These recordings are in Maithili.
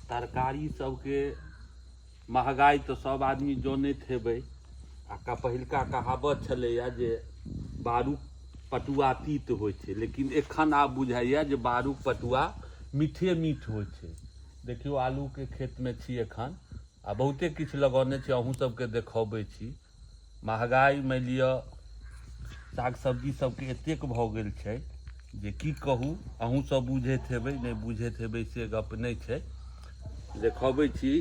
तरकारी सबके महगाई तो सब आदमी जानैत हेबै। आ पहिलका कहावत छलैया जे बारूक पटुआ तीत होइ छै, लेकिन एखन आब बुझाइया जे बारूक पटुआ मीठे मीठ होइ छै। देखियौ आलूके खेतमे छी एखन आ बहुते किछु लगौने छी, अहूँ सबके देखबै छी। महगाई मानि लिअ साग सब्जी सबके एतेक भऽ गेल छै जे की कहू, अहूँ सब बुझैत हेबै, नहि बुझैत हेबै से गप नहि छै। देखबै छी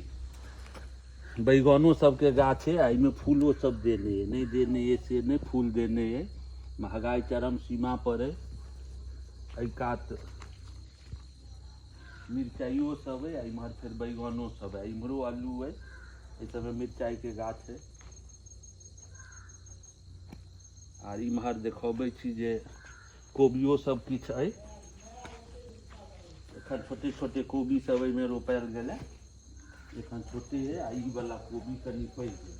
बैगनो सबके गाछ है, एहिमे फूलो सब देने है, नहीं देने है से नहीं, फूल देने है। महगाई चरम सीमा पर है। एहि कात मिरचाइयो सब है, इम्हर फिर बैगनो सब है, इम्हरो आलू है, एहि सबमे मिरचाई के गाछ है। आर इम्हर देखबै छी जे कोबियो सब किछु है। एखन छोटे छोटे कोबी सब एहिमे रोपायल गेल है, एखन छोटे है। आ ई वाला कोबी कनी पैघ है।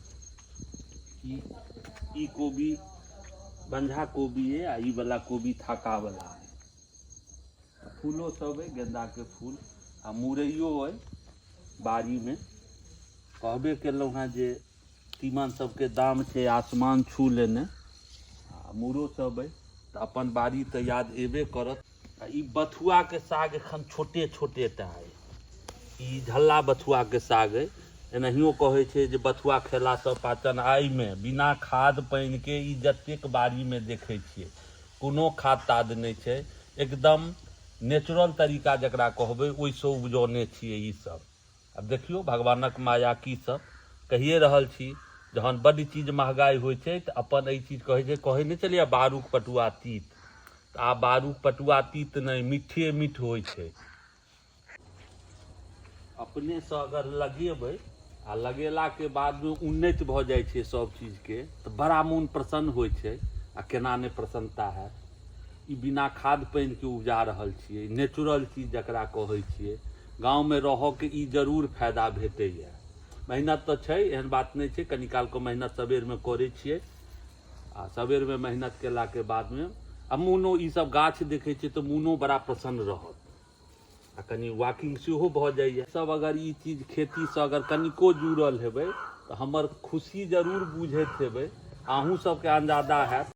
ई कोबी बंधा कोबी है, आ ई वाला कोबी थाका वाला है। फूलो सब है, गेंदा के फूल आ मुरैयो है बाड़ी में। कहबे केलहुँ हैं जे तीमन सबके दाम छै आसमान छू लेने। आ मूरो सब है तऽ अपन बाड़ी तऽ याद एबे करत। आ ई बथुआ के साग एखन छोटे छोटे टा है। ई झल्ला बथुआ के साग है। एनाहियो कहै छै जे बथुआ खेलासँ पाचन। आइमे बिना खाद पानि के ई जतेक बाड़ी में देखै छियै, कोनो खाद ताद नहीं छै, एकदम नेचुरल तरीका जकरा कहबै ओहिसँ उपजौने छियै ई सब। अब देखियौ भगवानक माया की सब कहिए रहल छी। जहन बड्ड चीज महगाई होइ छै तऽ अपन एहि चीज कहै छै, कहै नहीं चलिए बारूक पटुआ तीत, तऽ आब बारूक पटुआ तीत नहीं, मीठे मीठ होइ छै। अपनेसँ अगर लगेबै आ लगेलाके बादमे उन्नति भऽ जाइ छै सब चीजके, तऽ बड़ा मोन प्रसन्न होइ छै। आ केना नहि प्रसन्नता हैत। ई बिना खाद पानिके उपजा रहल छियै, नेचुरल चीज जकरा कहै छियै। गाँवमे रहऽके ई जरूर फायदा भेटैए। मेहनत तऽ छै, एहन बात नहीं छै, कनी कालके मेहनत सबेरमे करै छियै। आ सबेरमे मेहनत केलाके बादमे आ मोनो ई सब गाछ देखै छियै तऽ मोनो बड़ा प्रसन्न रहत। आ कनी वॉकिंग सेहो भऽ जाइए। सब अगर ई चीज खेतीसँ अगर कनिको जुड़ल हेबै तऽ हमर खुशी जरूर बुझैत हेबै। अहूँ सबके अंदाजा हैत।